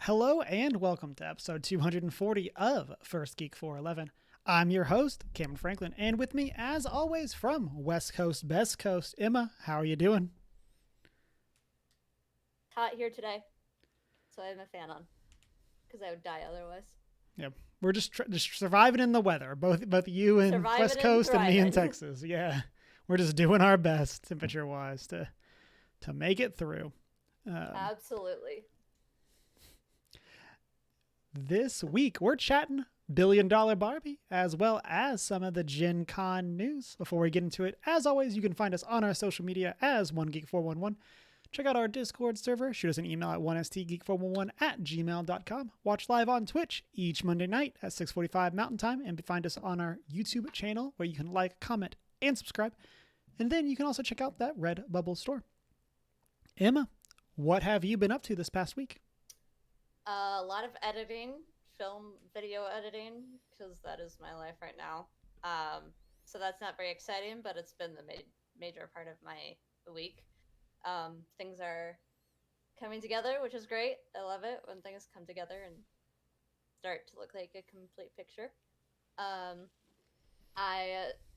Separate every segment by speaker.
Speaker 1: Hello and welcome to episode 240 of First Geek 411. I'm your host, Cameron Franklin, and with me, as always, from West Coast, Best Coast, Emma. How are you doing?
Speaker 2: Hot here today, so I have my fan on because I would die otherwise.
Speaker 1: Yep, we're just surviving in the weather. Both you in West
Speaker 2: Surviving and
Speaker 1: Coast and me in
Speaker 2: thriving.
Speaker 1: Texas. Yeah, we're just doing our best temperature wise to make it through. Um,
Speaker 2: Absolutely.
Speaker 1: this week we're chatting $1 billion Barbie, as well as some of the Gen Con news. Before we get into it, as always, you can find us on our social media as OneGeek411. Check out our Discord server. Shoot us an email at 1stgeek411@gmail.com. Watch live on Twitch each Monday night at 6:45 Mountain Time, and find us on our YouTube channel where you can like, comment, and subscribe. And then you can also check out that Redbubble store. Emma, what have you been up to this past week?
Speaker 2: A lot of editing, film, video editing, because that is my life right now. So that's not very exciting, but it's been the major part of my week. Things are coming together, which is great. I love it when things come together and start to look like a complete picture. I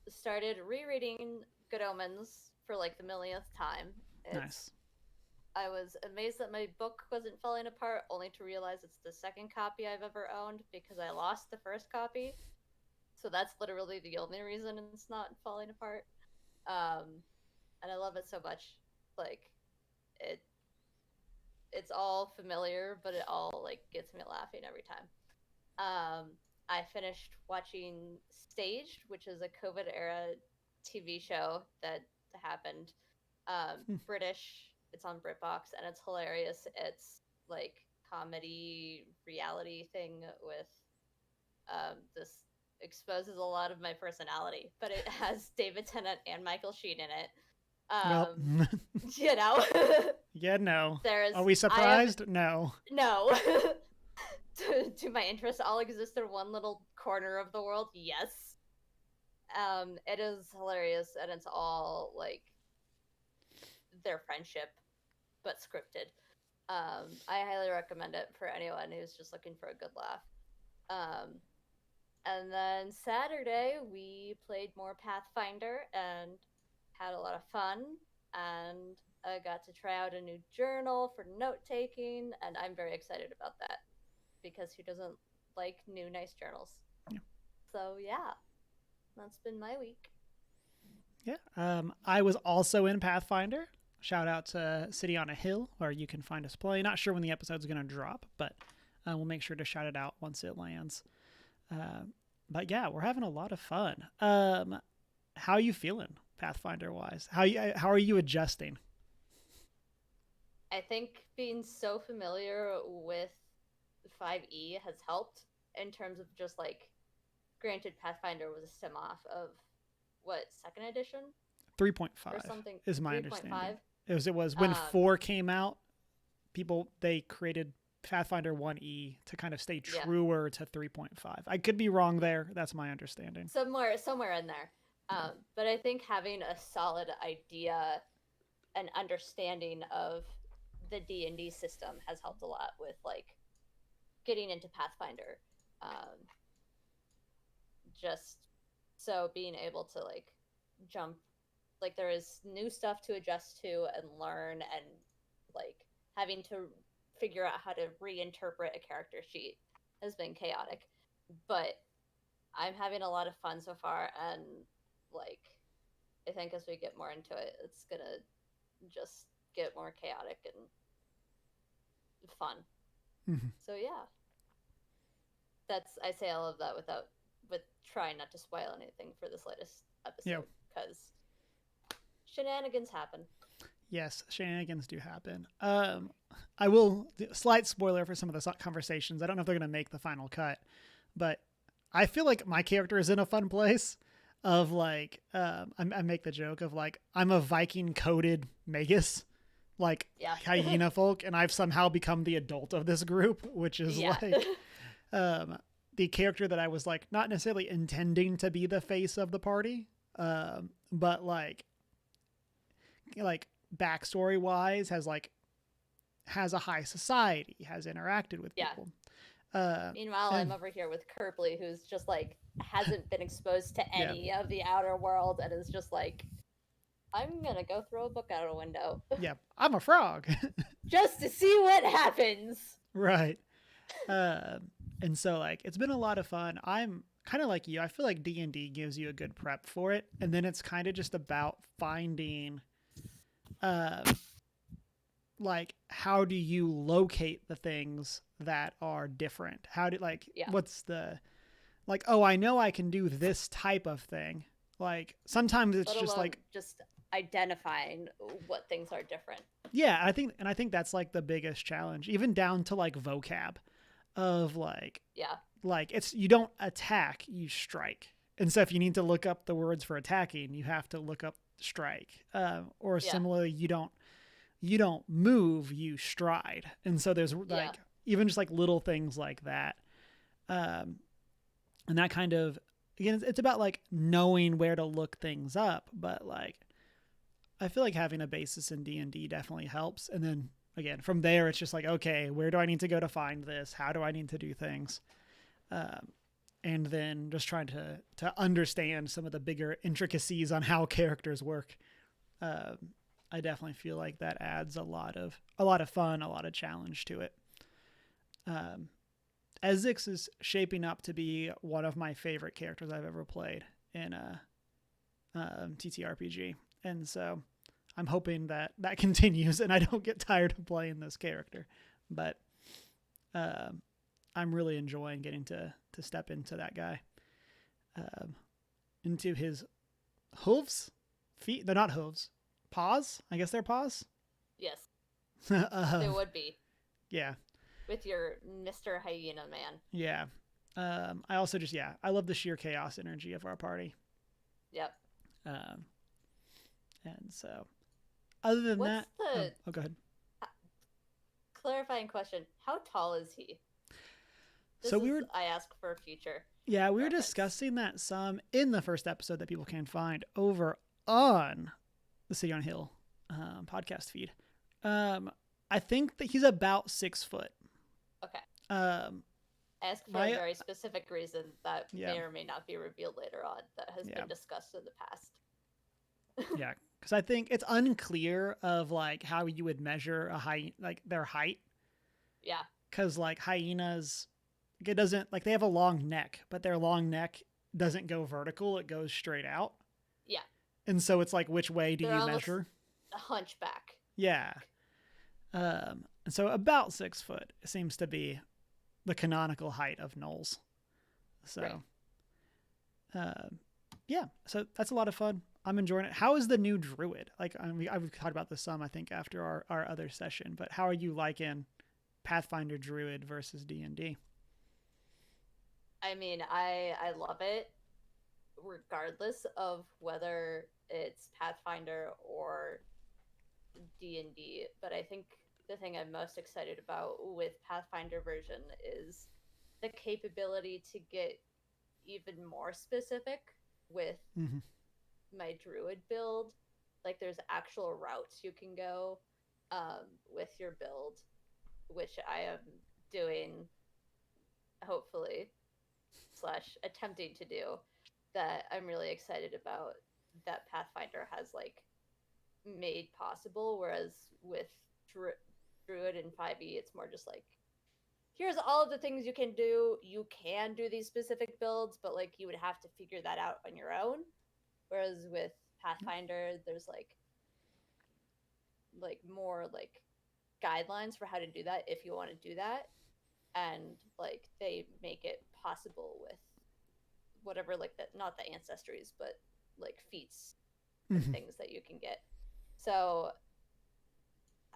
Speaker 2: started rereading Good Omens for like the millionth time.
Speaker 1: Nice.
Speaker 2: I was amazed that my book wasn't falling apart, only to realize it's the second copy I've ever owned because I lost the first copy. So that's literally the only reason it's not falling apart. And I love it so much. Like it it's all familiar, but it all like gets me laughing every time. I finished watching Staged, which is a COVID era TV show that happened. British. It's on BritBox, and it's hilarious. It's like comedy reality thing with this exposes a lot lot of my personality, but it has David Tennant and Michael Sheen in it.
Speaker 1: Well,
Speaker 2: You know,
Speaker 1: yeah, no.
Speaker 2: there's
Speaker 1: Are we
Speaker 2: I have
Speaker 1: surprised? No.
Speaker 2: no. To my interests all exist in one little corner of the world. Yes. It is hilarious, and it's all like their friendship, but scripted. I highly recommend it for anyone who's just looking for a good laugh. Um, and then Saturday we played more Pathfinder and had a lot of fun. And I got to try out a new journal for note taking, and I'm very excited about that because who doesn't like new nice journals?
Speaker 1: Yeah.
Speaker 2: So yeah, that's been my week.
Speaker 1: Yeah. I was also in Pathfinder. Shout out to City on a Hill, where you can find us play. Not sure when the episode's going to drop, but we'll make sure to shout it out once it lands. But yeah, we're having a lot of fun. How are you feeling, Pathfinder wise? How are you adjusting?
Speaker 2: I think being so familiar with 5e has helped in terms of just like, granted, Pathfinder was a stem off of what, second edition or
Speaker 1: 3.5
Speaker 2: something?
Speaker 1: is my understanding.
Speaker 2: 3.5.
Speaker 1: It was when 4 came out. They created Pathfinder 1e to kind of stay truer to 3.5. I could be wrong there. That's my understanding.
Speaker 2: Somewhere in there. But I think having a solid idea and understanding of the D&D system has helped a lot with like getting into Pathfinder. Just so being able to like jump, like there is new stuff to adjust to and learn, and like having to figure out how to reinterpret a character sheet has been chaotic, but I'm having a lot of fun so far, and like I think as we get more into it, it's gonna just get more chaotic and fun.
Speaker 1: Mm-hmm.
Speaker 2: So yeah, I say all of that with trying not to spoil anything for this latest episode because shenanigans happen.
Speaker 1: Yes, shenanigans do happen. I will slight spoiler for some of the conversations. I don't know if they're going to make the final cut, but I feel like my character is in a fun place. Of like, I make the joke of like I'm a Viking coded magus, like hyena folk, and I've somehow become the adult of this group, which is like the character that I was like not necessarily intending to be the face of the party, but like backstory wise has like has a high society, has interacted with
Speaker 2: Yeah.
Speaker 1: people. Uh,
Speaker 2: Meanwhile, I'm
Speaker 1: and
Speaker 2: over here with Kerpley, who's just like hasn't been exposed to
Speaker 1: yeah,
Speaker 2: any of the outer world and is just like, I'm gonna go throw a book out a window
Speaker 1: yeah, I'm a frog.
Speaker 2: just to see what happens.
Speaker 1: Right. Uh, and so like it's been a lot of fun. I'm kind of like you. I feel like D&D gives you a good prep for it, and then it's kind of just about finding uh like how do you locate the things that are different? How do like
Speaker 2: Yeah.
Speaker 1: what's the like oh, I know I can do this type of thing. Like sometimes it's
Speaker 2: Let
Speaker 1: just
Speaker 2: alone
Speaker 1: like
Speaker 2: just identifying what things are different.
Speaker 1: yeah, I think that's like the biggest challenge, even down to like vocab of
Speaker 2: Yeah.
Speaker 1: like it's you don't attack, you strike. And so if you need to look up the words for attacking, you have to look up strike. Or
Speaker 2: Yeah.
Speaker 1: similarly, you don't move, you stride. And so there's like
Speaker 2: Yeah.
Speaker 1: even just like little things like that. Um, and that kind of again, it's about like knowing where to look things up, but like I feel like having a basis in D&D definitely helps. And then again, from there, it's just like, okay, where do I need to go to find this? How do I need to do things? Um, and then just trying to understand some of the bigger intricacies on how characters work. Um, I definitely feel like that adds a lot of fun, a lot of challenge to it. Um, Ezix is shaping up to be one of my favorite characters I've ever played in a TTRPG, and so I'm hoping that that continues and I don't get tired of playing this character. But I'm really enjoying getting to step into that guy, into his hooves, feet. They're not hooves, paws. I guess they're paws.
Speaker 2: Yes. They would be.
Speaker 1: Yeah.
Speaker 2: With your Mr. Hyena man.
Speaker 1: Yeah. I also just I love the sheer chaos energy of our party.
Speaker 2: Yep.
Speaker 1: And so, other than
Speaker 2: What's
Speaker 1: that,
Speaker 2: the
Speaker 1: go ahead.
Speaker 2: Clarifying question? How tall is he?
Speaker 1: So
Speaker 2: I ask for future.
Speaker 1: Yeah, we were
Speaker 2: reference.
Speaker 1: discussing that some in the first episode that people can find over on the City on Hill podcast feed. I think that he's about 6 foot.
Speaker 2: Okay.
Speaker 1: I
Speaker 2: ask for a very specific reason that
Speaker 1: yeah.
Speaker 2: may or may not be revealed later on that has
Speaker 1: Yeah.
Speaker 2: been discussed in the past.
Speaker 1: Yeah, because I think it's unclear of like how you would measure a like their height.
Speaker 2: Yeah.
Speaker 1: Because like hyenas, it doesn't like they have a long neck, but their long neck doesn't go vertical; it goes straight out.
Speaker 2: Yeah.
Speaker 1: And so it's like, which way do
Speaker 2: They're
Speaker 1: you measure?
Speaker 2: A hunchback.
Speaker 1: Yeah. And so about 6 foot seems to be the canonical height of gnolls. So,
Speaker 2: right.
Speaker 1: Yeah. So that's a lot of fun. I'm enjoying it. How is the new druid? Like, I mean, I've talked about this some, I think, after our other session. But how are you liking Pathfinder druid versus D&D?
Speaker 2: I mean, I love it, regardless of whether it's Pathfinder or D&D. But I think the thing I'm most excited about with Pathfinder version is the capability to get even more specific with my druid build. Like there's actual routes you can go with your build, which I am doing, hopefully / attempting to do, that I'm really excited about, that Pathfinder has like made possible, whereas with druid and 5e it's more just like, here's all of the things you can do. You can do these specific builds, but like you would have to figure that out on your own. Whereas with Pathfinder, there's like more like guidelines for how to do that if you want to do that, and like they make it possible with whatever, like that, not the ancestries, but like feats and things that you can get. So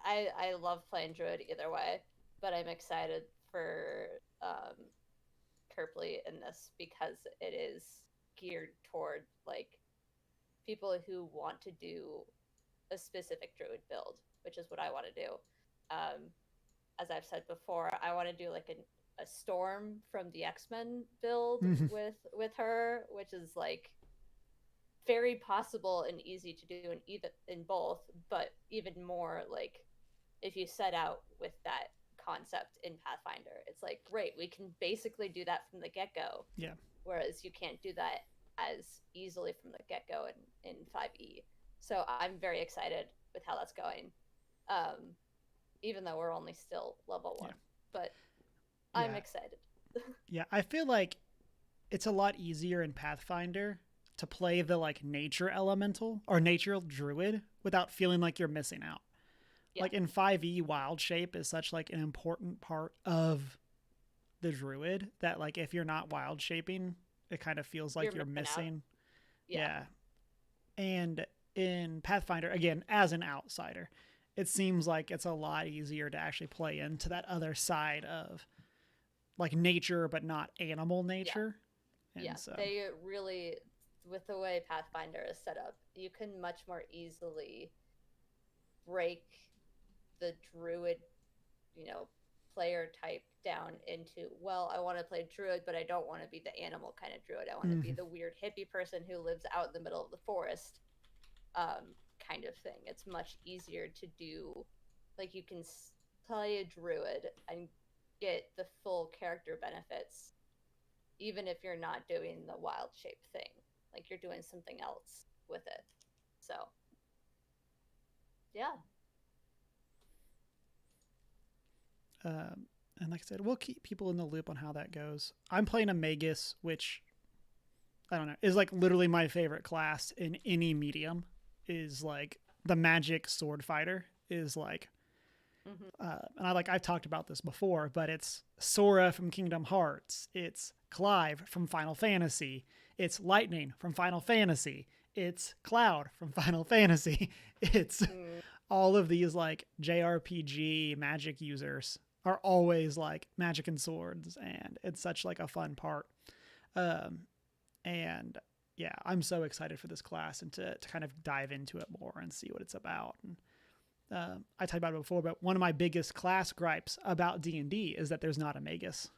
Speaker 2: I love playing druid either way, but I'm excited for Kerpley in this because it is geared toward like people who want to do a specific druid build, which is what I want to do. As I've said before, I want to do like a Storm from the X-Men build with her, which is like very possible and easy to do in both, but even more like if you set out with that concept in Pathfinder. It's like, great, we can basically do that from the get-go.
Speaker 1: Yeah.
Speaker 2: Whereas you can't do that as easily from the get-go in 5e. So I'm very excited with how that's going. Even though we're only still level 1.
Speaker 1: Yeah.
Speaker 2: But
Speaker 1: Yeah.
Speaker 2: I'm excited.
Speaker 1: Yeah, I feel like it's a lot easier in Pathfinder to play the like nature elemental or nature druid without feeling like you're missing out.
Speaker 2: Yeah.
Speaker 1: Like in 5e, wild shape is such like an important part of the druid that like if you're not wild shaping, it kind of feels like you're missing. Yeah. And in Pathfinder, again, as an outsider, it seems like it's a lot easier to actually play into that other side of like nature but not animal nature.
Speaker 2: Yeah.
Speaker 1: And so
Speaker 2: They really, with the way Pathfinder is set up, you can much more easily break the druid, player type down into, well, I want to play druid, but I don't want to be the animal kind of druid. I want to be the weird hippie person who lives out in the middle of the forest, kind of thing. It's much easier to do. Like, you can play a druid and get the full character benefits, even if you're not doing the wild shape thing. Like, you're doing something else with it. So, yeah.
Speaker 1: And like I said, we'll keep people in the loop on how that goes. I'm playing a Magus, which I don't know, is like literally my favorite class in any medium. Is like the magic sword fighter is like, and I've talked about this before, but it's Sora from Kingdom Hearts, it's Clive from Final Fantasy, it's Lightning from Final Fantasy, it's Cloud from Final Fantasy, it's all of these like JRPG magic users are always like magic and swords, and it's such like a fun part. And yeah, I'm so excited for this class and to kind of dive into it more and see what it's about. And I talked about it before, but one of my biggest class gripes about D&D is that there's not a Magus.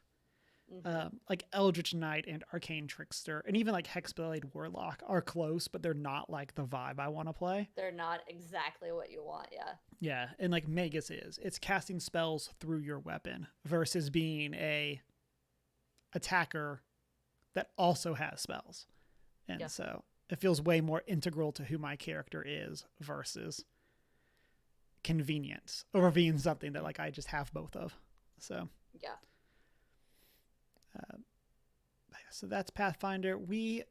Speaker 1: Like Eldritch Knight and Arcane Trickster and even like Hexblade Warlock are close, but they're not like the vibe I want to play.
Speaker 2: They're not exactly what you want, yeah.
Speaker 1: Yeah, and like Magus it's casting spells through your weapon versus being a attacker that also has spells. And so it feels way more integral to who my character is versus convenience or being something that like I just have both of. So
Speaker 2: yeah.
Speaker 1: So that's Pathfinder. We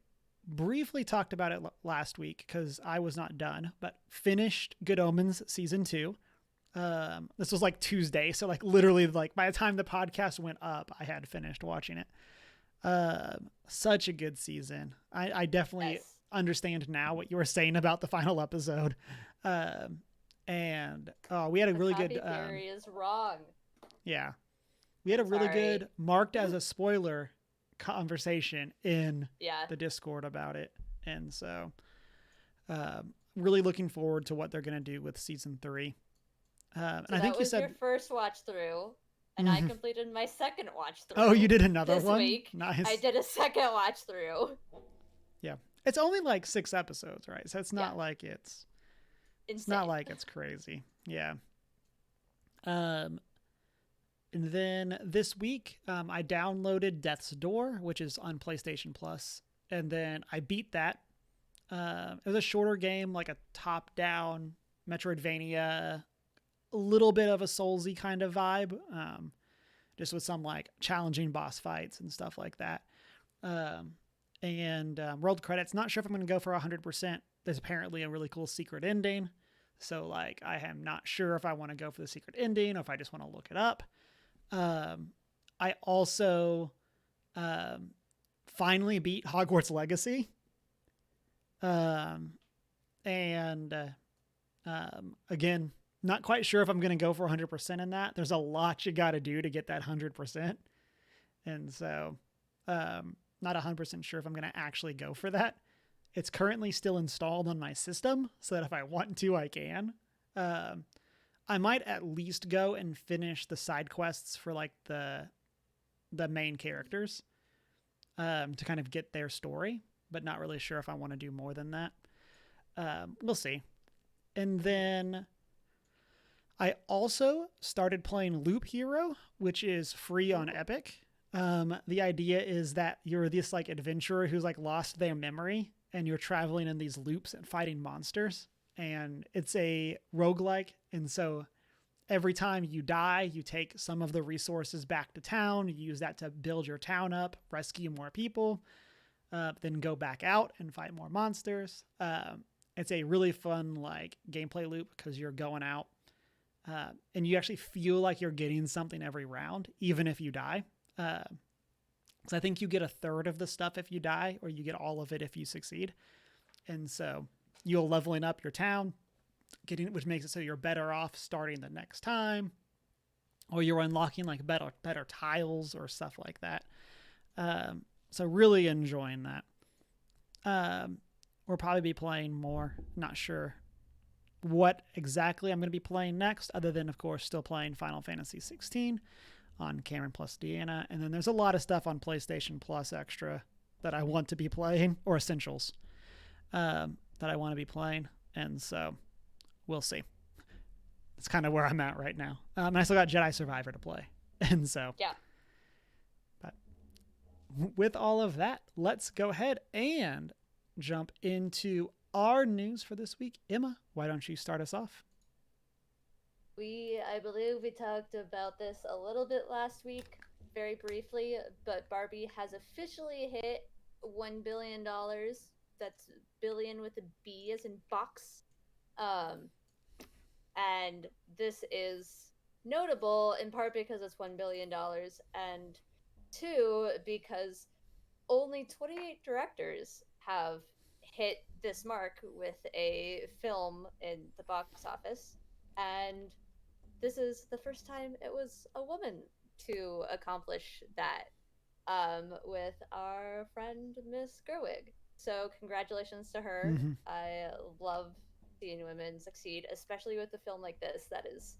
Speaker 1: briefly talked about it last week because I was not done, but finished Good Omens season 2. This was like Tuesday, so like literally like by the time the podcast went up, I had finished watching it. Such a good season. I definitely understand now what you were saying about the final episode. And we had a really good
Speaker 2: theory is wrong.
Speaker 1: Yeah. We had a really good marked as a spoiler conversation in the Discord about it. And so really looking forward to what they're going to do with season 3. And I think you said
Speaker 2: your first watch through, and I completed my second watch through.
Speaker 1: Oh, you did another
Speaker 2: this
Speaker 1: one?
Speaker 2: Week.
Speaker 1: Nice.
Speaker 2: I did a second watch through.
Speaker 1: Yeah. It's only like 6 episodes, right? So it's not like it's not like it's crazy. Yeah. And then this week, I downloaded Death's Door, which is on PlayStation Plus, and then I beat that. It was a shorter game, like a top-down Metroidvania, a little bit of a Soulsy kind of vibe, just with some like challenging boss fights and stuff like that. And world credits. Not sure if I'm going to go for 100%. There's apparently a really cool secret ending, so like I am not sure if I want to go for the secret ending or if I just want to look it up. I also finally beat Hogwarts Legacy. Again, not quite sure if I'm going to go for 100% in that. There's a lot you got to do to get that 100%. And so, not 100% sure if I'm going to actually go for that. It's currently still installed on my system so that if I want to, I can. I might at least go and finish the side quests for like the main characters to kind of get their story, but not really sure if I want to do more than that. We'll see. And then I also started playing Loop Hero, which is free on Epic. The idea is that you're this like adventurer who's like lost their memory, and you're traveling in these loops and fighting monsters. And it's a roguelike, and so every time you die, you take some of the resources back to town. You use that to build your town up, rescue more people, then go back out and fight more monsters. It's a really fun like gameplay loop because you're going out and you actually feel like you're getting something every round, even if you die. So I think you get a third of the stuff if you die, or you get all of it if you succeed. And so you're leveling up your town, which makes it so you're better off starting the next time, or you're unlocking like better tiles or stuff like that. So really enjoying that. We'll probably be playing more. Not sure what exactly I'm going to be playing next, other than, of course, still playing Final Fantasy 16 on Cameron plus Deanna. And then there's a lot of stuff on PlayStation Plus Extra that I want to be playing, or Essentials that I want to be playing. And so we'll see. That's kind of where I'm at right now. And I still got Jedi Survivor to play. And so,
Speaker 2: yeah.
Speaker 1: But with all of that, let's go ahead and jump into our news for this week. Emma, why don't you start us off?
Speaker 2: I believe we talked about this a little bit last week, very briefly, but Barbie has officially hit $1 billion. That's billion with a B as in box. And this is notable in part because it's $1 billion, and two, because only 28 directors have hit this mark with a film in the box office. And this is the first time it was a woman to accomplish that, with our friend Miss Gerwig. So congratulations to her.
Speaker 1: Mm-hmm.
Speaker 2: I love seeing women succeed, especially with a film like this that is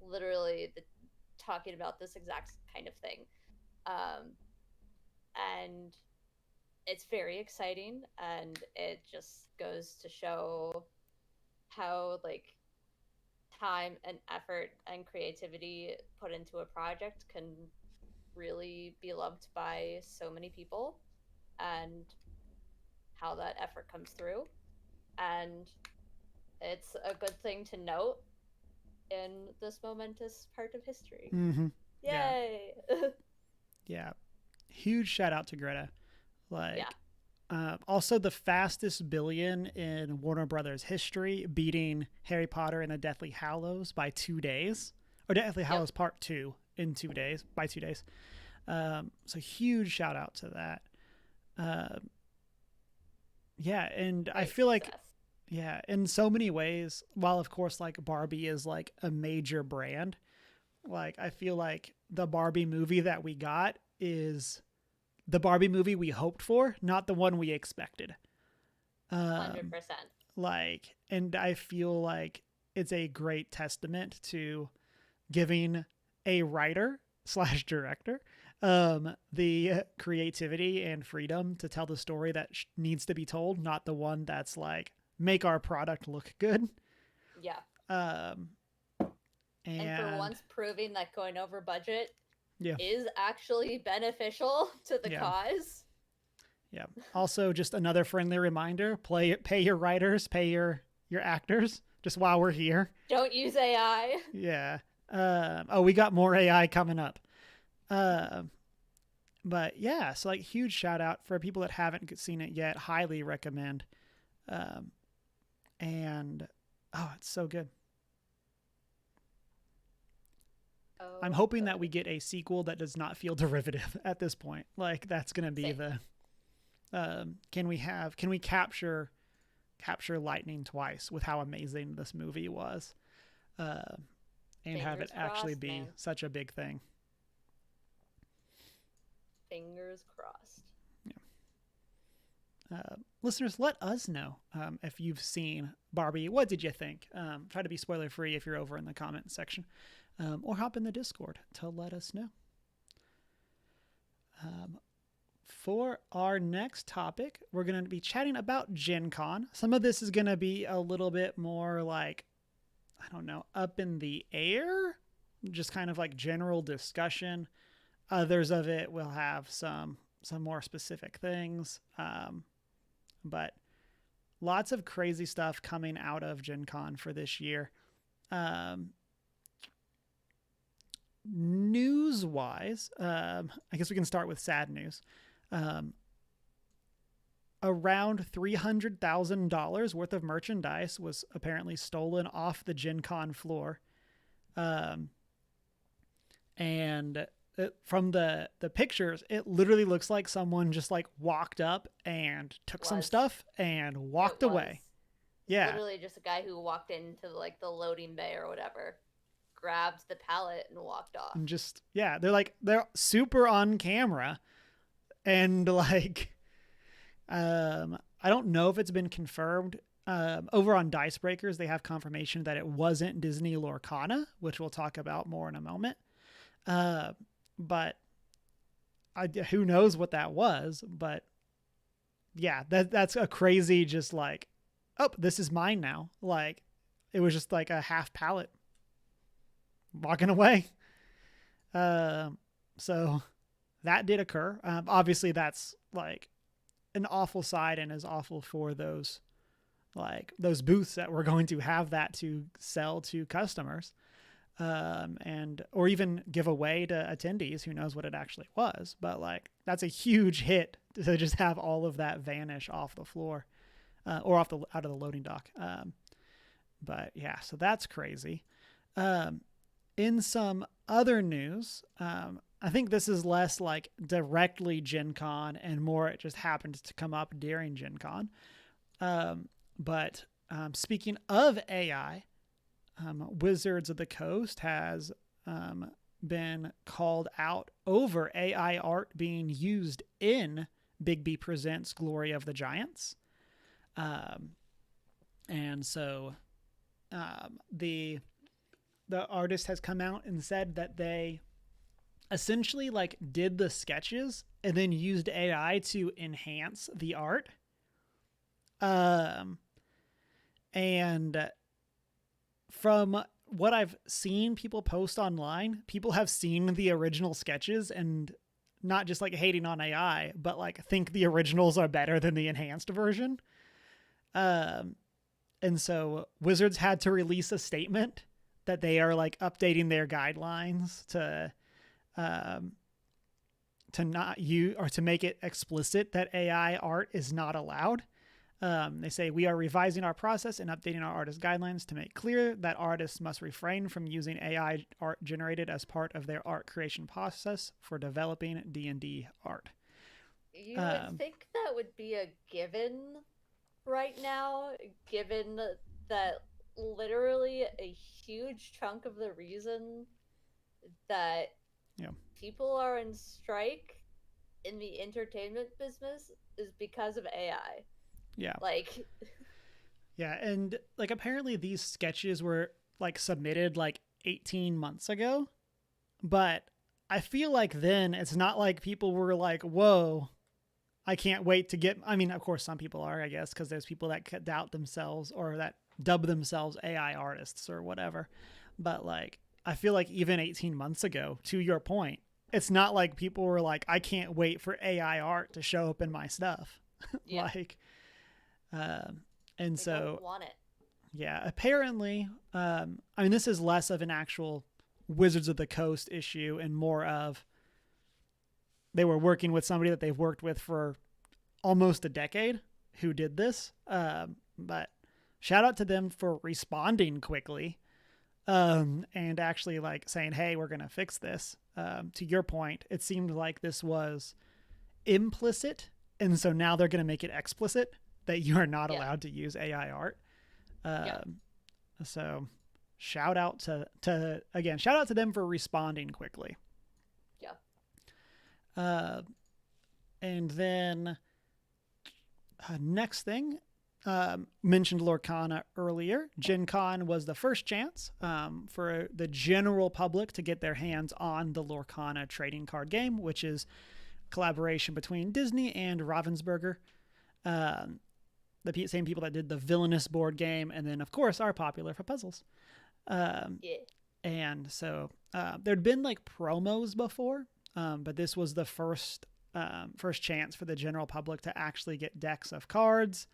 Speaker 2: literally talking about this exact kind of thing. And it's very exciting, and it just goes to show how like time and effort and creativity put into a project can really be loved by so many people, and how that effort comes through. And it's a good thing to note in this momentous part of history.
Speaker 1: Mm-hmm.
Speaker 2: Yay!
Speaker 1: Yeah. Huge shout out to Greta. Like,
Speaker 2: yeah.
Speaker 1: Also the fastest billion in Warner Brothers history, beating Harry Potter and the Deathly Hallows by 2 days, or Deathly Hallows Part 2 in 2 days, by 2 days. So huge shout out to that. Yeah. And
Speaker 2: Great
Speaker 1: I feel
Speaker 2: success.
Speaker 1: like, yeah, in so many ways, while of course like Barbie is like a major brand, like I feel like the Barbie movie that we got is the Barbie movie we hoped for, not the one we expected.
Speaker 2: 100%.
Speaker 1: Like, and I feel like it's a great testament to giving a writer / director the creativity and freedom to tell the story that needs to be told, not the one that's like, make our product look good.
Speaker 2: Yeah.
Speaker 1: And
Speaker 2: for once proving that going over budget
Speaker 1: yeah.
Speaker 2: is actually beneficial to the cause.
Speaker 1: Yeah. Also, just another friendly reminder: pay your writers, pay your actors. Just while we're here,
Speaker 2: don't use AI.
Speaker 1: Yeah. We got more AI coming up. But yeah, so like huge shout out for people that haven't seen it yet. Highly recommend. And it's so good. I'm hoping that we get a sequel that does not feel derivative at this point. Like that's going to be can we capture lightning twice with how amazing this movie was, and
Speaker 2: Fingers
Speaker 1: have it actually
Speaker 2: crossed,
Speaker 1: be
Speaker 2: man.
Speaker 1: such a big thing.
Speaker 2: Fingers crossed.
Speaker 1: Yeah. Listeners, let us know if you've seen Barbie. What did you think? Try to be spoiler free if you're over in the comment section, or hop in the Discord to let us know. For our next topic, we're going to be chatting about Gen Con. Some of this is going to be a little bit more like I don't know, up in the air, just kind of like general discussion. Others of it will have some more specific things, but lots of crazy stuff coming out of Gen Con for this year. News wise, I guess we can start with sad news. Around $300,000 worth of merchandise was apparently stolen off the Gen Con floor. And from the pictures, it literally looks like someone just like walked up and took some stuff and walked away. Yeah.
Speaker 2: Literally just a guy who walked into like the loading bay or whatever, grabbed the pallet and walked off.
Speaker 1: And just, yeah, they're super on camera. And like, I don't know if it's been confirmed. Over on Dice Breakers, they have confirmation that it wasn't Disney Lorcana, which we'll talk about more in a moment. But who knows what that was? But yeah, that's a crazy, just like, oh, this is mine now. Like, it was just like a half pallet walking away. So that did occur. Obviously, that's like an awful sight and is awful for those booths that were going to have that to sell to customers, and or even give away to attendees. Who knows what it actually was? But like, that's a huge hit to just have all of that vanish off the floor, or out of the loading dock. But yeah, so that's crazy. In some other news, I think this is less like directly Gen Con and more it just happened to come up during Gen Con. But speaking of AI, Wizards of the Coast has been called out over AI art being used in Bigby Presents Glory of the Giants. And so the artist has come out and said that they essentially like did the sketches and then used AI to enhance the art. And from what I've seen people post online, people have seen the original sketches and not just like hating on AI, but like think the originals are better than the enhanced version. And so Wizards had to release a statement that they are like updating their guidelines to not use or to make it explicit that AI art is not allowed. They say, we are revising our process and updating our artist guidelines to make clear that artists must refrain from using AI art generated as part of their art creation process for developing D&D art.
Speaker 2: You would think that would be a given right now, given that literally a huge chunk of the reason that people are in strike in the entertainment business is because of AI.
Speaker 1: Yeah.
Speaker 2: Like,
Speaker 1: yeah. And like, apparently these sketches were like submitted like 18 months ago, but I feel like then it's not like people were like, whoa, I can't wait to get, I mean, of course some people are, I guess, cause there's people that doubt themselves or that dub themselves AI artists or whatever. But like, I feel like even 18 months ago, to your point, it's not like people were like, I can't wait for AI art to show up in my stuff.
Speaker 2: Yeah.
Speaker 1: Like, and
Speaker 2: they
Speaker 1: so
Speaker 2: don't want it.
Speaker 1: Yeah, apparently, I mean, this is less of an actual Wizards of the Coast issue and more of they were working with somebody that they've worked with for almost a decade who did this. But shout out to them for responding quickly, and actually like saying, hey, we're going to fix this. To your point, it seemed like this was implicit. And so now they're going to make it explicit that you are not allowed to use AI art. So shout out to them for responding quickly.
Speaker 2: Yeah.
Speaker 1: And then next thing, mentioned Lorcana earlier. Gen Con was the first chance for the general public to get their hands on the Lorcana trading card game, which is collaboration between Disney and Ravensburger. The same people that did the Villainous board game, and then of course are popular for puzzles.
Speaker 2: Yeah.
Speaker 1: And so there'd been like promos before, but this was the first chance for the general public to actually get decks of cards,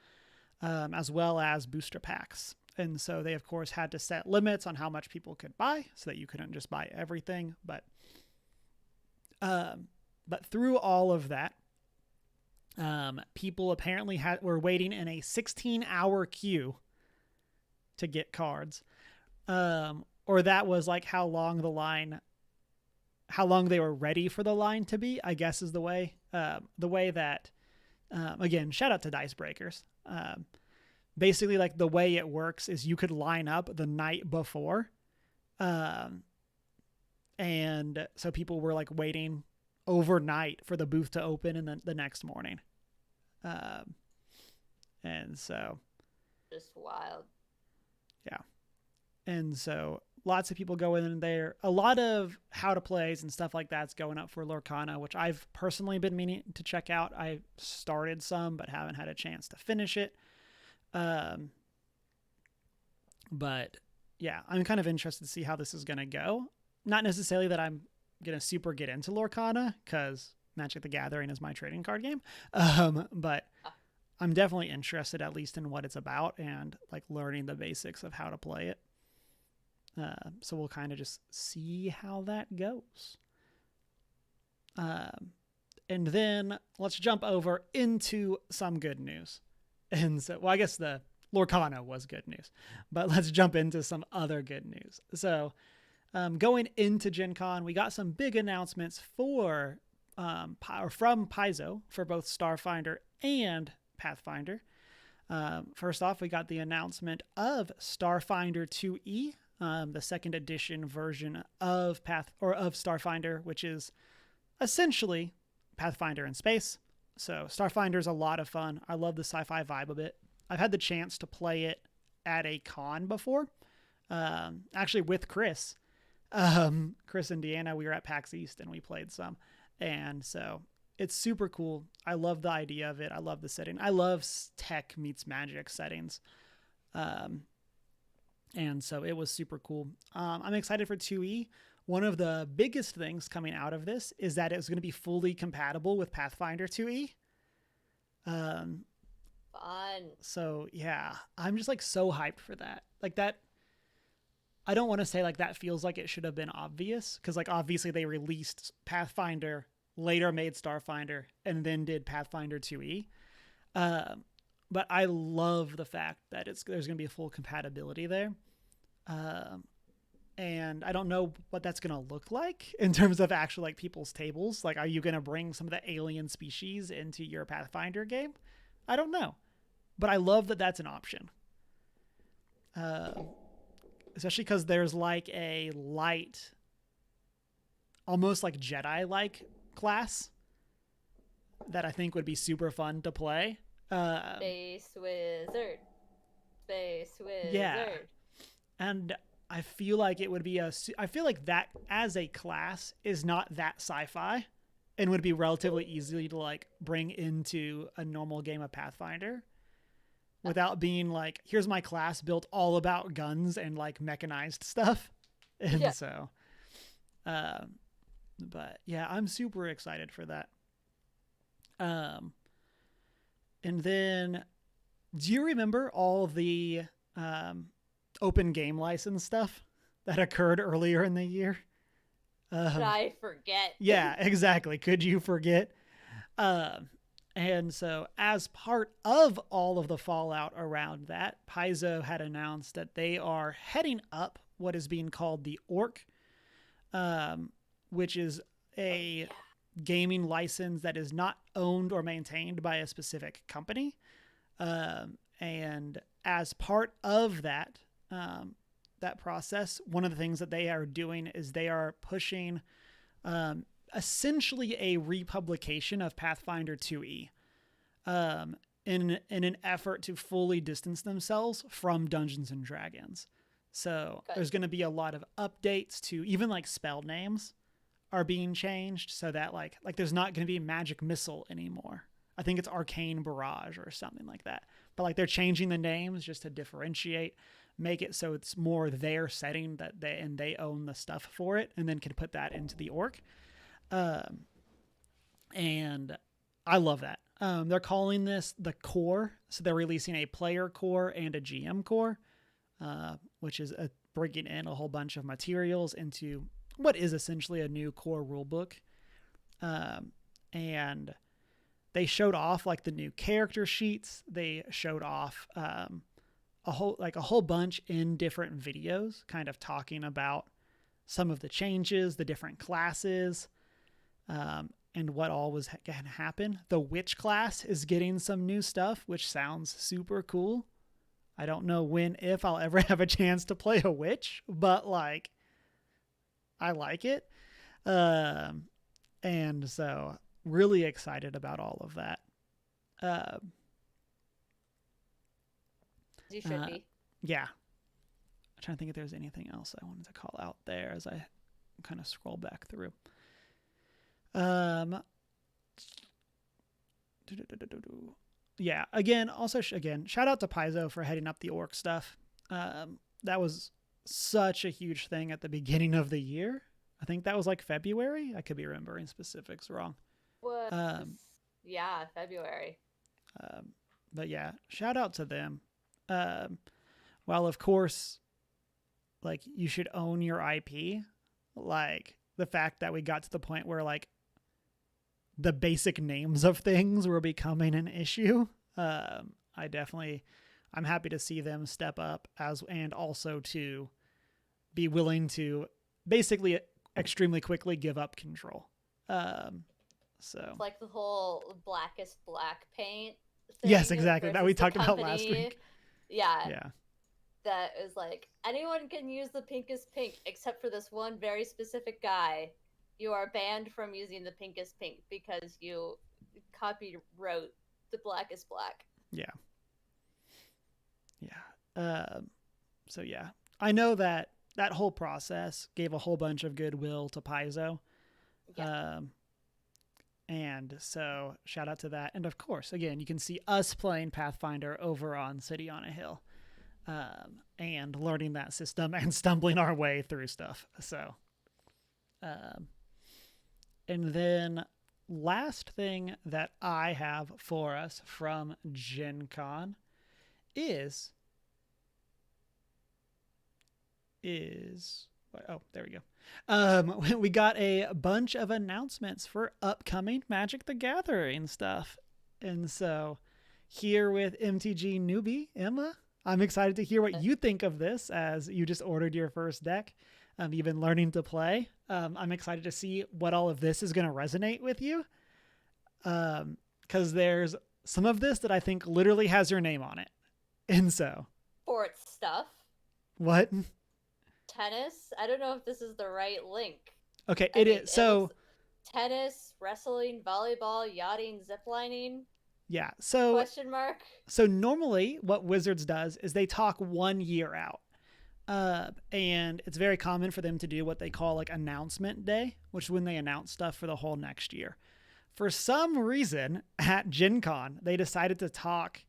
Speaker 1: as well as booster packs. And so they, of course, had to set limits on how much people could buy so that you couldn't just buy everything. But through all of that, people apparently were waiting in a 16-hour queue to get cards. Or that was like how long they were ready for the line to be, I guess is the way that, again, shout out to Dice Breakers. Basically, like, the way it works is you could line up the night before. And so people were like waiting overnight for the booth to open and then the next morning. And so.
Speaker 2: Just wild.
Speaker 1: Yeah. And so lots of people go in there. A lot of how to plays and stuff like that's going up for Lorcana, which I've personally been meaning to check out. I started some, but haven't had a chance to finish it. But yeah, I'm kind of interested to see how this is going to go. Not necessarily that I'm going to super get into Lorcana, because Magic the Gathering is my trading card game. But I'm definitely interested, at least, in what it's about and like learning the basics of how to play it. So we'll kind of just see how that goes. And then let's jump over into some good news. And so, well, I guess the Lorcana was good news, but let's jump into some other good news. So going into Gen Con, we got some big announcements from Paizo for both Starfinder and Pathfinder. First off, we got the announcement of Starfinder 2E, the second edition version of Starfinder, which is essentially Pathfinder in space. So Starfinder is a lot of fun. I love the sci-fi vibe of it. I've had the chance to play it at a con before, actually with Chris. Chris and Deanna, we were at PAX East and we played some. And so it's super cool. I love the idea of it. I love the setting. I love tech meets magic settings. And so it was super cool. I'm excited for 2E. One of the biggest things coming out of this is that it's going to be fully compatible with Pathfinder 2E.
Speaker 2: Fun.
Speaker 1: So yeah, I'm just like so hyped for that. Like that, I don't want to say like that feels like it should have been obvious, because like obviously they released Pathfinder, later made Starfinder, and then did Pathfinder 2E. But I love the fact that there's going to be a full compatibility there. And I don't know what that's going to look like in terms of actual like people's tables. Like, are you going to bring some of the alien species into your Pathfinder game? I don't know. But I love that that's an option. Especially because there's like a light, almost like Jedi-like class that I think would be super fun to play.
Speaker 2: Space Wizard.
Speaker 1: Yeah. And I feel like it would be I feel like that as a class is not that sci-fi and would be relatively easy to like bring into a normal game of Pathfinder without being like, here's my class built all about guns and like mechanized stuff. And
Speaker 2: yeah.
Speaker 1: So, but yeah, I'm super excited for that. And then do you remember all the, open game license stuff that occurred earlier in the year?
Speaker 2: Could I forget?
Speaker 1: Yeah, exactly. Could you forget? And so as part of all of the fallout around that, Paizo had announced that they are heading up what is being called the ORC, which is a gaming license that is not owned or maintained by a specific company. And as part of that, that process, one of the things that they are doing is they are pushing essentially a republication of Pathfinder 2E in an effort to fully distance themselves from Dungeons and Dragons. So there's going to be a lot of updates to even like spell names are being changed so that like there's not going to be Magic Missile anymore. I think it's Arcane Barrage or something like that. But like they're changing the names just to differentiate. make it so it's more their setting that they own the stuff for it, and then can put that into the orc. And I love that. They're calling this the core, so they're releasing a player core and a GM core, which is bringing in a whole bunch of materials into what is essentially a new core rulebook. And they showed off like the new character sheets. They showed off a whole bunch in different videos, kind of talking about some of the changes, the different classes, and what all was going to happen. The witch class is getting some new stuff, which sounds super cool. I don't know if I'll ever have a chance to play a witch, but like, I like it. And so really excited about all of that.
Speaker 2: You should be.
Speaker 1: Yeah. I'm trying to think if there's anything else I wanted to call out there as I kind of scroll back through. Yeah, again, shout out to Paizo for heading up the orc stuff. That was such a huge thing at the beginning of the year. I think that was like February. I could be remembering specifics wrong.
Speaker 2: Yeah, February.
Speaker 1: But yeah, shout out to them. While of course, like, you should own your IP, like the fact that we got to the point where like the basic names of things were becoming an issue. I'm happy to see them step up and also to be willing to basically extremely quickly give up control. So
Speaker 2: it's like the whole blackest black paint thing.
Speaker 1: Yes, exactly. That we talked about last week.
Speaker 2: Yeah. That is like, anyone can use the pinkest pink except for this one very specific guy. You are banned from using the pinkest pink because you copywrote the blackest black.
Speaker 1: Yeah. So yeah, I know that whole process gave a whole bunch of goodwill to Paizo. Yeah. And so shout out to that. And of course, again, you can see us playing Pathfinder over on City on a Hill, and learning that system and stumbling our way through stuff. So, and then last thing that I have for us from Gen Con is there we go. We got a bunch of announcements for upcoming Magic the Gathering stuff. And so here with MTG newbie Emma, I'm excited to hear what you think of this, as you just ordered your first deck. You've been learning to play. I'm excited to see what all of this is going to resonate with you. Because there's some of this that I think literally has your name on it. And so.
Speaker 2: Sports stuff.
Speaker 1: What?
Speaker 2: Tennis. I don't know if this is the right link.
Speaker 1: Okay, it is. So.
Speaker 2: Tennis, wrestling, volleyball, yachting, ziplining.
Speaker 1: Yeah. So.
Speaker 2: Question mark.
Speaker 1: So normally what Wizards does is they talk 1 year out. And it's very common for them to do what they call like announcement day, which is when they announce stuff for the whole next year. For some reason at Gen Con, they decided to talk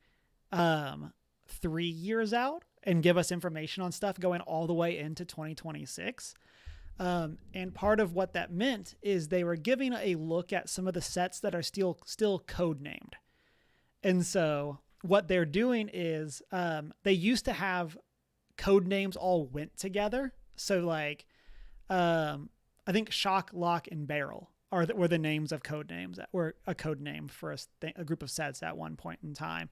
Speaker 1: 3 years out and give us information on stuff going all the way into 2026. And part of what that meant is they were giving a look at some of the sets that are still code named. And so what they're doing is they used to have code names all went together. So like I think Shock, Lock, and Barrel were the names of code names that were a code name for a group of sets at one point in time.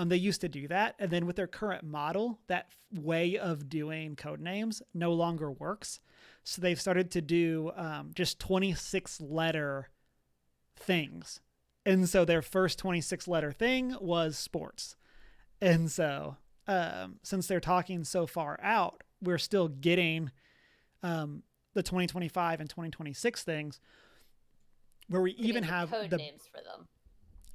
Speaker 1: They used to do that. And then with their current model, that way of doing code names no longer works. So they've started to do just 26 letter things. And so their first 26 letter thing was sports. And so since they're talking so far out, we're still getting the 2025 and 2026 things where we even have
Speaker 2: code names for them.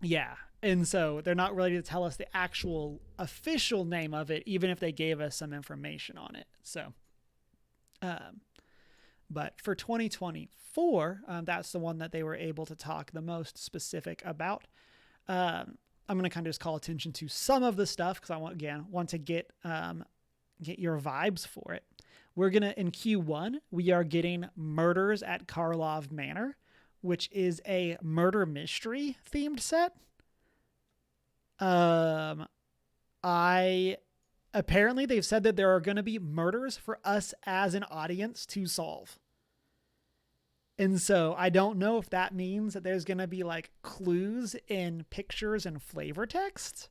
Speaker 1: Yeah. And so they're not ready to tell us the actual official name of it, even if they gave us some information on it. So, but for 2024, that's the one that they were able to talk the most specific about. I'm going to kind of just call attention to some of the stuff because I want to get get your vibes for it. We're going to, in Q1, we are getting Murders at Karlov Manor, which is a murder mystery themed set. Apparently they've said that there are going to be murders for us as an audience to solve. And so I don't know if that means that there's going to be like clues in pictures and flavor text.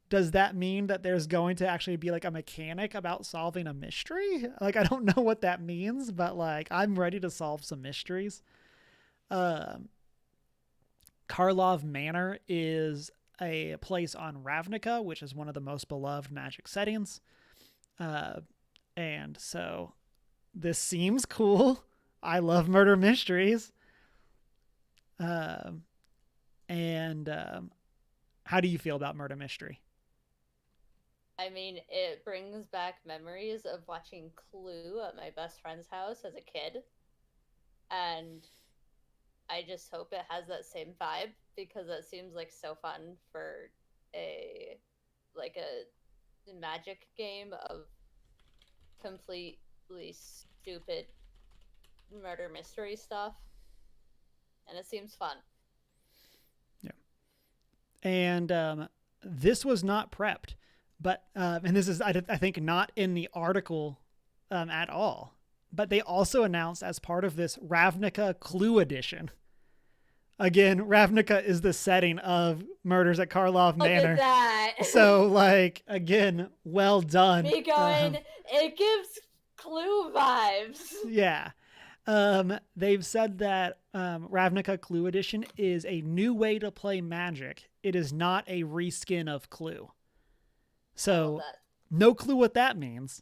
Speaker 1: Does that mean that there's going to actually be like a mechanic about solving a mystery? Like, I don't know what that means, but like, I'm ready to solve some mysteries. Karlov Manor is a place on Ravnica, which is one of the most beloved Magic settings. And so this seems cool. I love murder mysteries. How do you feel about murder mystery?
Speaker 2: I mean, it brings back memories of watching Clue at my best friend's house as a kid. And I just hope it has that same vibe, because that seems like so fun for a magic game of completely stupid murder mystery stuff. And it seems fun.
Speaker 1: Yeah. And this was not prepped. But, and this is, I think, not in the article at all. But they also announced as part of this Ravnica Clue Edition. Again, Ravnica is the setting of Murders at Karlov Manor.
Speaker 2: Look at that.
Speaker 1: So, like, again, well done.
Speaker 2: Me going, it gives Clue vibes.
Speaker 1: Yeah. They've said that Ravnica Clue Edition is a new way to play Magic. It is not a reskin of Clue. So, no clue what that means.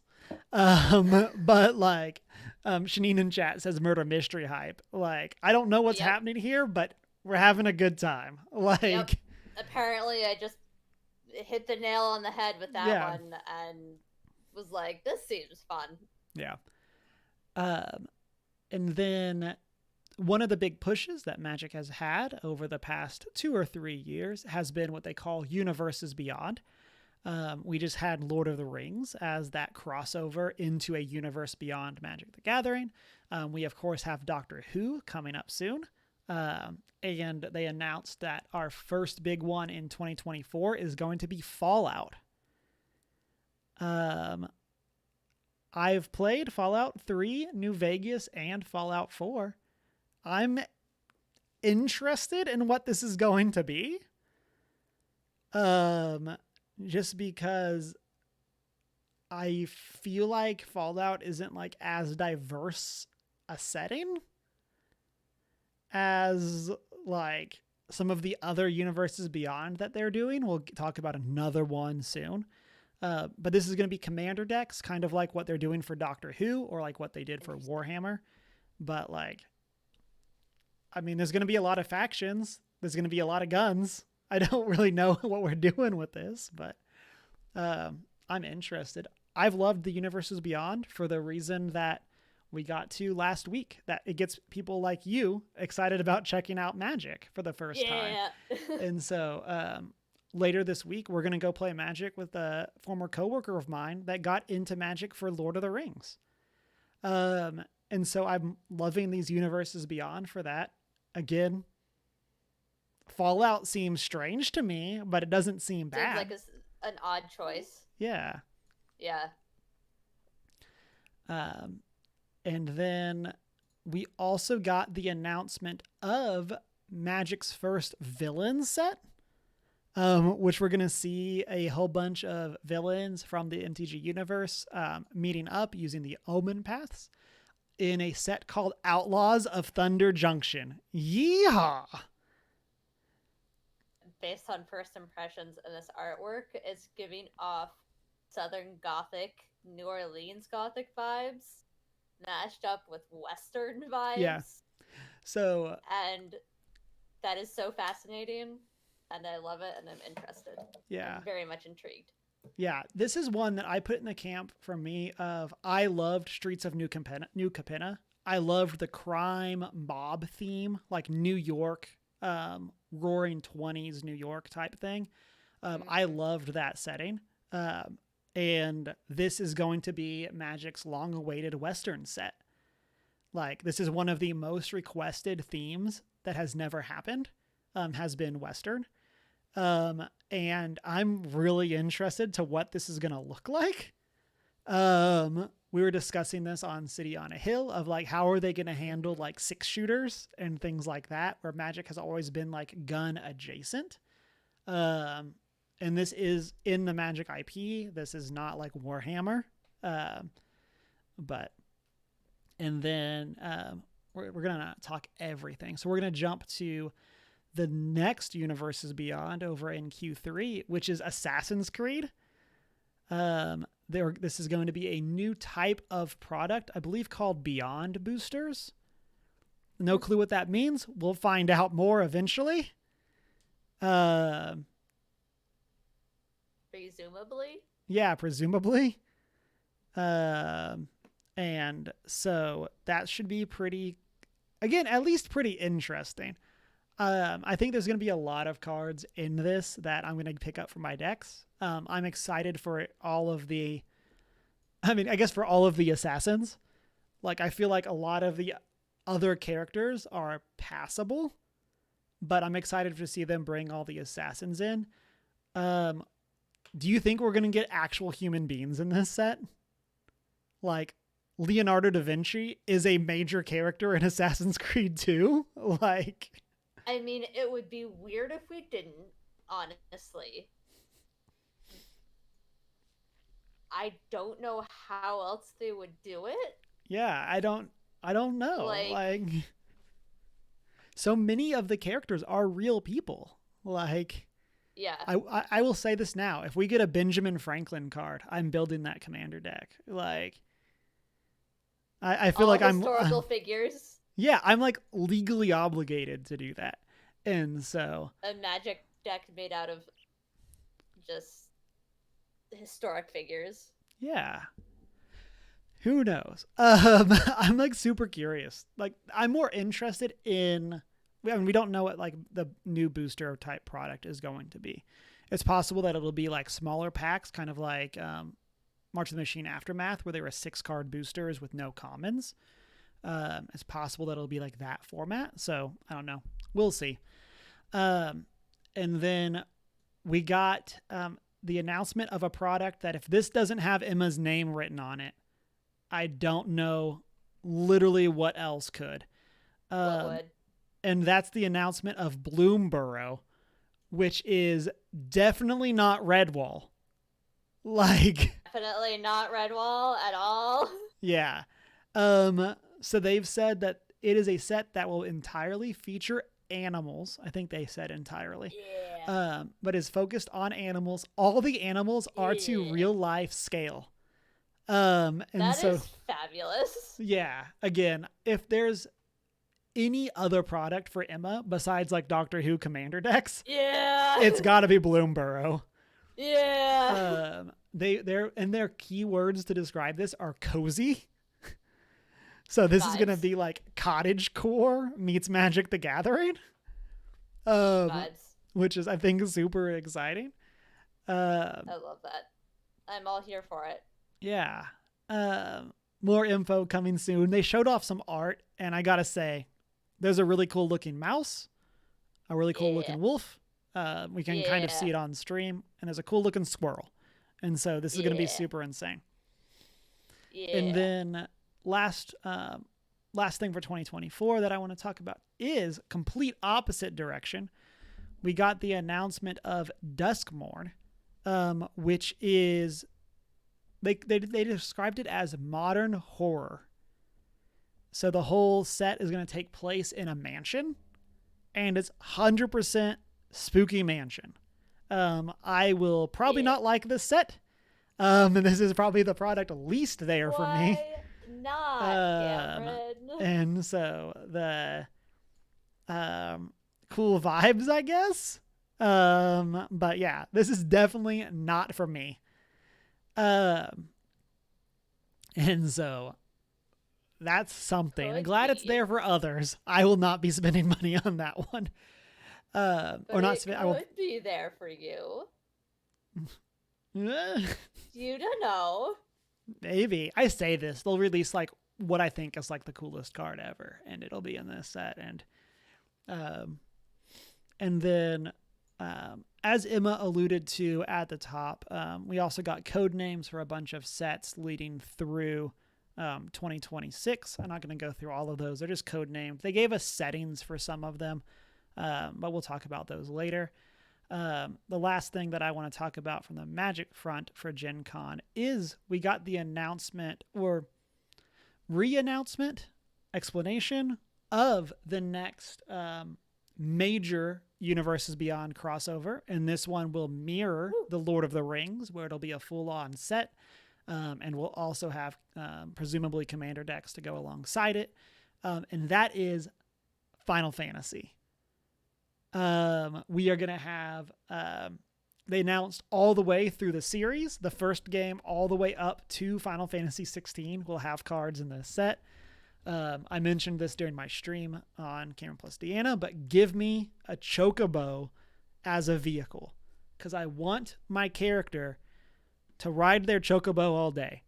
Speaker 1: But like, Shanine in chat says murder mystery hype. Like, I don't know what's happening here, but we're having a good time. Like,
Speaker 2: yep. Apparently I just hit the nail on the head with that one and was like, this seems fun.
Speaker 1: Yeah. And then one of the big pushes that Magic has had over the past 2 or 3 years has been what they call Universes Beyond. We just had Lord of the Rings as that crossover into a universe beyond Magic the Gathering. We, of course, have Doctor Who coming up soon. And they announced that our first big one in 2024 is going to be Fallout. I've played Fallout 3, New Vegas, and Fallout 4. I'm interested in what this is going to be. Just because I feel like Fallout isn't like as diverse a setting as like some of the other universes beyond that they're doing. We'll talk about another one soon. But this is going to be commander decks, kind of like what they're doing for Doctor Who or like what they did for Warhammer. But like, I mean, there's going to be a lot of factions. There's going to be a lot of guns. I don't really know what we're doing with this, but I'm interested. I've loved the Universes Beyond for the reason that we got to last week, that it gets people like you excited about checking out Magic for the first time. And so later this week, we're going to go play Magic with a former coworker of mine that got into Magic for Lord of the Rings. And so I'm loving these Universes Beyond for that. Again, Fallout seems strange to me, but it doesn't seem bad.
Speaker 2: Seems like an odd choice.
Speaker 1: Yeah.
Speaker 2: Yeah.
Speaker 1: And then we also got the announcement of Magic's first villain set, which we're going to see a whole bunch of villains from the MTG universe meeting up using the Omen Paths in a set called Outlaws of Thunder Junction. Yeehaw!
Speaker 2: Based on first impressions in this artwork, it's giving off Southern Gothic, New Orleans Gothic vibes, mashed up with Western vibes.
Speaker 1: Yeah. So,
Speaker 2: and that is so fascinating, and I love it, and I'm interested.
Speaker 1: Yeah.
Speaker 2: I'm very much intrigued.
Speaker 1: Yeah, this is one that I put in the camp for me of I loved Streets of New Capenna. I loved the crime mob theme, like New York, roaring 20s New York type thing. I loved that setting. And this is going to be Magic's long-awaited Western set. Like, this is one of the most requested themes that has never happened, has been Western. And I'm really interested to what this is going to look like. We were discussing this on City on a Hill of like, how are they going to handle like 6-shooters and things like that, where Magic has always been like gun adjacent. And this is in the Magic IP. This is not like Warhammer. And then we're going to talk everything. So we're going to jump to the next Universes Beyond over in Q3, which is Assassin's Creed. This is going to be a new type of product, I believe called Beyond Boosters. No clue what that means. We'll find out more eventually.
Speaker 2: Presumably.
Speaker 1: Yeah, presumably. And so that should be pretty, again, at least pretty interesting. I think there's going to be a lot of cards in this that I'm going to pick up for my decks. I'm excited for all of the assassins. Like, I feel like a lot of the other characters are passable, but I'm excited to see them bring all the assassins in. Do you think we're going to get actual human beings in this set? Like, Leonardo da Vinci is a major character in Assassin's Creed 2? Like,
Speaker 2: I mean, it would be weird if we didn't, honestly. I don't know how else they would do it.
Speaker 1: Yeah, I don't know. Like, so many of the characters are real people. Like,
Speaker 2: yeah.
Speaker 1: I will say this now. If we get a Benjamin Franklin card, I'm building that commander deck. Like, I feel
Speaker 2: all
Speaker 1: like
Speaker 2: historical figures.
Speaker 1: Yeah, I'm like legally obligated to do that. And so
Speaker 2: a Magic deck made out of just historic figures.
Speaker 1: Yeah. Who knows? I'm like super curious. Like, I'm more interested in, I mean, we don't know what like the new booster type product is going to be. It's possible that it'll be like smaller packs, kind of like March of the Machine Aftermath, where there were 6-card boosters with no commons. It's possible that it'll be like that format. So I don't know. We'll see. And then we got the announcement of a product that if this doesn't have Emma's name written on it, I don't know literally what else could.
Speaker 2: What would?
Speaker 1: And that's the announcement of Bloomborough, which is definitely not Redwall. Like,
Speaker 2: definitely not Redwall at all.
Speaker 1: Yeah. So they've said that it is a set that will entirely feature animals. I think they said entirely.
Speaker 2: Yeah.
Speaker 1: But is focused on animals. All the animals are to real life scale. And
Speaker 2: that
Speaker 1: so,
Speaker 2: is fabulous.
Speaker 1: Yeah. Again, if there's any other product for Emma besides like Doctor Who commander decks, it's got to be Bloomborough.
Speaker 2: Yeah.
Speaker 1: Their keywords to describe this are cozy. So this is going to be like cottage core meets Magic the Gathering. Which is, I think, super exciting.
Speaker 2: I love that. I'm all here for it.
Speaker 1: Yeah. More info coming soon. They showed off some art, and I gotta say, there's a really cool looking mouse, a really cool looking wolf. We can kind of see it on stream, and there's a cool looking squirrel. And so this is going to be super insane. Yeah. And then last thing for 2024 that I want to talk about is complete opposite direction. We got the announcement of Duskmourn, which is they described it as modern horror. So the whole set is going to take place in a mansion, and it's 100% spooky mansion. I will probably not like this set. And this is probably the product least there for me.
Speaker 2: Not, Cameron?
Speaker 1: And so the cool vibes, I guess. But yeah, this is definitely not for me. And so that's something. I'm glad it's there for others. I will not be spending money on that one.
Speaker 2: But
Speaker 1: or not
Speaker 2: it could be there for you. You don't know.
Speaker 1: Maybe. I say this. They'll release like what I think is like the coolest card ever, and it'll be in this set. Um, and then, as Emma alluded to at the top, we also got code names for a bunch of sets leading through 2026. I'm not going to go through all of those. They're just code names. They gave us settings for some of them, but we'll talk about those later. The last thing that I want to talk about from the Magic front for Gen Con is we got the announcement or re-announcement explanation of the next major Universes Beyond crossover, and this one will mirror the Lord of the Rings, where it'll be a full-on set, and we'll also have presumably commander decks to go alongside it, and that is Final Fantasy. We are going to have, they announced all the way through the series, the first game all the way up to Final Fantasy 16 will have cards in this set. I mentioned this during my stream on Cameron Plus Deanna, but give me a chocobo as a vehicle, because I want my character to ride their chocobo all day.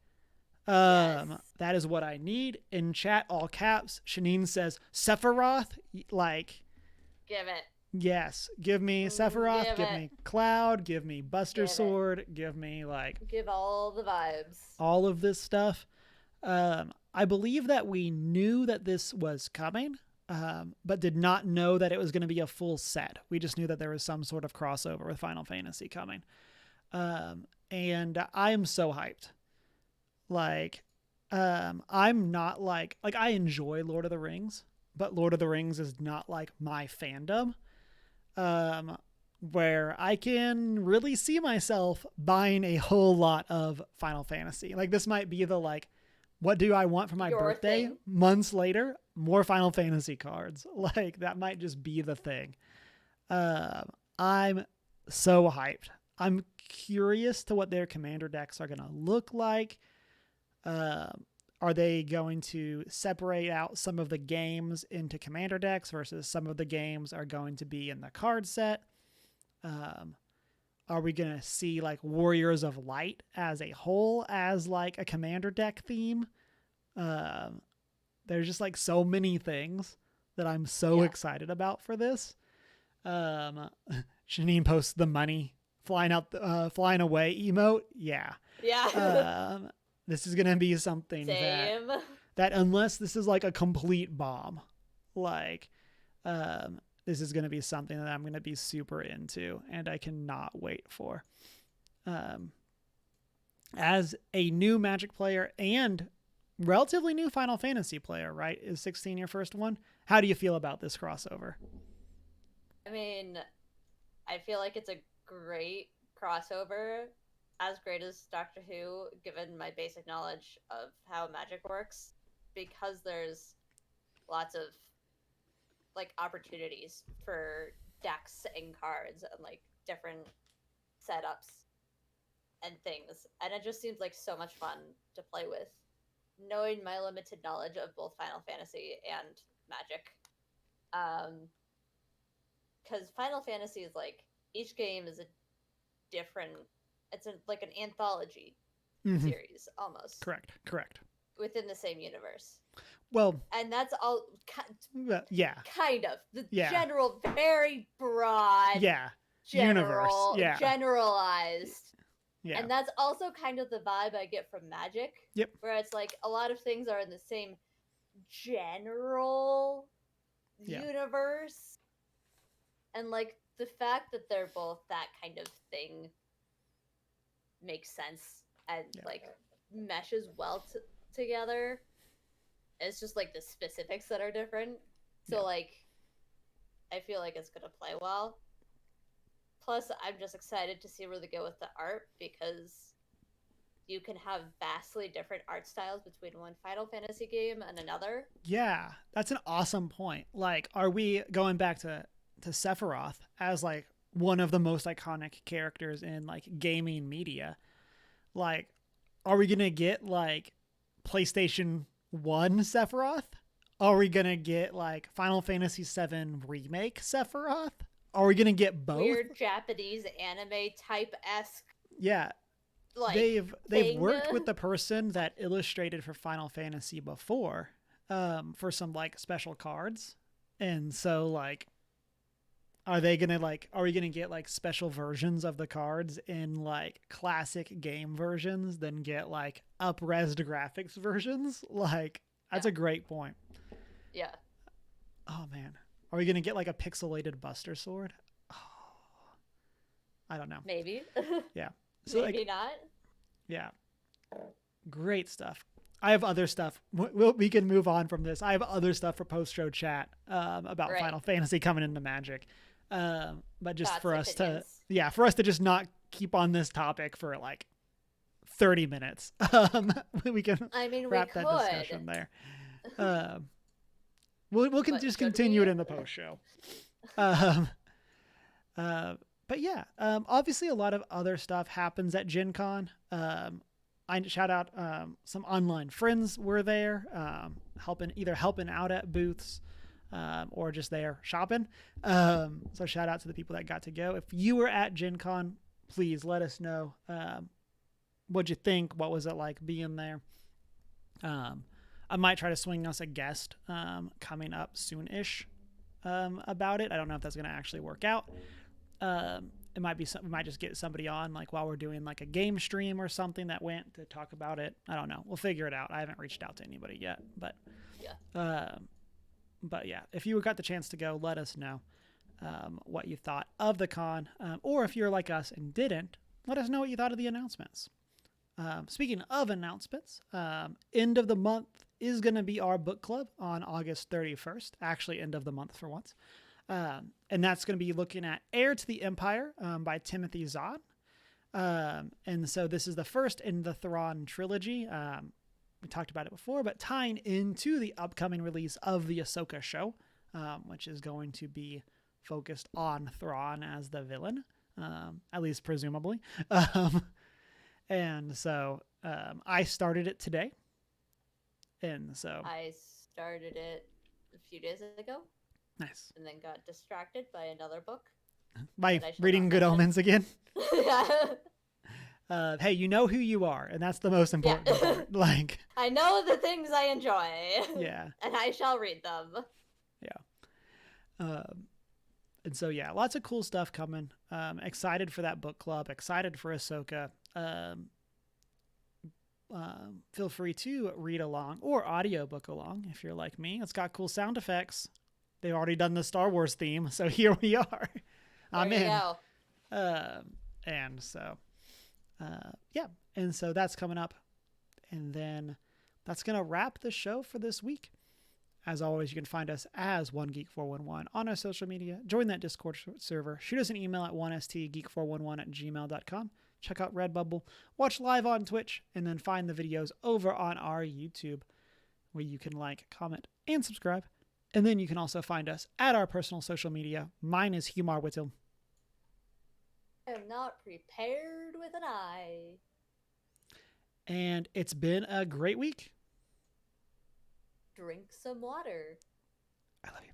Speaker 2: Yes.
Speaker 1: That is what I need. In chat, all caps, Shanine says, Sephiroth, like...
Speaker 2: Give it.
Speaker 1: Yes, give me Sephiroth, give me Cloud, give me Buster Sword, give me like...
Speaker 2: Give all the vibes.
Speaker 1: All of this stuff. I believe that we knew that this was coming, but did not know that it was going to be a full set. We just knew that there was some sort of crossover with Final Fantasy coming. And I am so hyped. Like, I'm not like I enjoy Lord of the Rings, but Lord of the Rings is not like my fandom. Where I can really see myself buying a whole lot of Final Fantasy. Like, this might be the, like, what do I want for my birthday?
Speaker 2: Thing.
Speaker 1: Months later, more Final Fantasy cards. Like, that might just be the thing. I'm so hyped. I'm curious to what their commander decks are going to look like. Are they going to separate out some of the games into commander decks versus some of the games are going to be in the card set? Are we going to see like Warriors of Light as a whole as like a commander deck theme? There's just like so many things that I'm so excited about for this. Shanine posts the money flying flying away emote. Yeah.
Speaker 2: Yeah.
Speaker 1: This is going to be something that unless this is like a complete bomb, like, this is going to be something that I'm going to be super into and I cannot wait for. As a new Magic player and relatively new Final Fantasy player, right? Is 16 your first one? How do you feel about this crossover?
Speaker 2: I mean, I feel like it's a great crossover. As great as Doctor Who, given my basic knowledge of how magic works, because there's lots of like opportunities for decks and cards and like different setups and things, and it just seems like so much fun to play with, knowing my limited knowledge of both Final Fantasy and Magic. Because Final Fantasy is like, each game is a different, like an anthology series almost.
Speaker 1: Correct.
Speaker 2: Within the same universe.
Speaker 1: Well,
Speaker 2: and that's all.
Speaker 1: Yeah.
Speaker 2: Kind of the general, very broad.
Speaker 1: Yeah.
Speaker 2: Universe.
Speaker 1: Yeah.
Speaker 2: Generalized.
Speaker 1: Yeah.
Speaker 2: And that's also kind of the vibe I get from Magic.
Speaker 1: Yep.
Speaker 2: Where it's like a lot of things are in the same general universe, and like the fact that they're both that kind of thing makes sense and like meshes well together. It's just like the specifics that are different. So like, I feel like it's gonna play well. Plus, I'm just excited to see where they go with the art, because you can have vastly different art styles between one Final Fantasy game and another.
Speaker 1: Yeah, that's an awesome point. Like, are we going back to Sephiroth as like one of the most iconic characters in like gaming media? Like, are we gonna get like PlayStation 1 Sephiroth? Are we gonna get like Final Fantasy VII Remake Sephiroth? Are we gonna get both?
Speaker 2: Weird Japanese anime type-esque.
Speaker 1: Yeah.
Speaker 2: like
Speaker 1: they've
Speaker 2: thing.
Speaker 1: worked with the person that illustrated for Final Fantasy before, for some like special cards, and so like, are we gonna get like special versions of the cards in like classic game versions, then get like up-resed graphics versions? Like, that's a great point.
Speaker 2: Yeah.
Speaker 1: Oh man, are we gonna get like a pixelated Buster Sword? Oh, I don't know.
Speaker 2: Maybe.
Speaker 1: Yeah. So
Speaker 2: Maybe
Speaker 1: like,
Speaker 2: not.
Speaker 1: yeah, great stuff. I have other stuff. We can move on from this. I have other stuff for post-show chat about Final Fantasy coming into Magic. But just
Speaker 2: Thoughts,
Speaker 1: for us
Speaker 2: opinions.
Speaker 1: for us to just not keep on this topic for like 30 minutes. We can wrap that discussion there. We'll just continue it in the post-show. But yeah, obviously a lot of other stuff happens at Gen Con. I shout out some online friends were there, helping out at booths, or just there shopping. So shout out to the people that got to go. If you were at Gen Con, please let us know what'd you think. What was it like being there? I might try to swing us a guest coming up soon-ish about it. I don't know if that's going to actually work out. It might be we might just get somebody on like while we're doing like a game stream or something that went to talk about it. I don't know. We'll figure it out. I haven't reached out to anybody yet, but yeah, if you got the chance to go, let us know what you thought of the con, or if you're like us and didn't, let us know what you thought of the announcements. Speaking of announcements, end of the month is going to be our book club on August 31st. Actually, end of the month for once. And that's going to be looking at Heir to the Empire by Timothy Zahn. And so this is the first in the Thrawn trilogy. We talked about it before, but tying into the upcoming release of the Ahsoka show, which is going to be focused on Thrawn as the villain, at least presumably. And so I started it today. And so
Speaker 2: I started it a few days ago.
Speaker 1: Nice.
Speaker 2: And then got distracted by another book.
Speaker 1: By reading Good Omens again? Hey, you know who you are, and that's the most important part. Like,
Speaker 2: I know the things I enjoy.
Speaker 1: Yeah.
Speaker 2: And I shall read them.
Speaker 1: Yeah. And so, yeah, lots of cool stuff coming. Excited for that book club. Excited for Ahsoka. Feel free to read along or audiobook along if you're like me. It's got cool sound effects. They've already done the Star Wars theme, so here we are. I'm in. And so, yeah. And so that's coming up. And then that's going to wrap the show for this week. As always, you can find us as OneGeek411 on our social media. Join that Discord server. Shoot us an email at 1stgeek411@gmail.com. Check out Redbubble. Watch live on Twitch. And then find the videos over on our YouTube where you can like, comment, and subscribe. And then you can also find us at our personal social media. Mine is Humar Whittle.
Speaker 2: I am not prepared with an eye.
Speaker 1: And it's been a great week.
Speaker 2: Drink some water.
Speaker 1: I love you.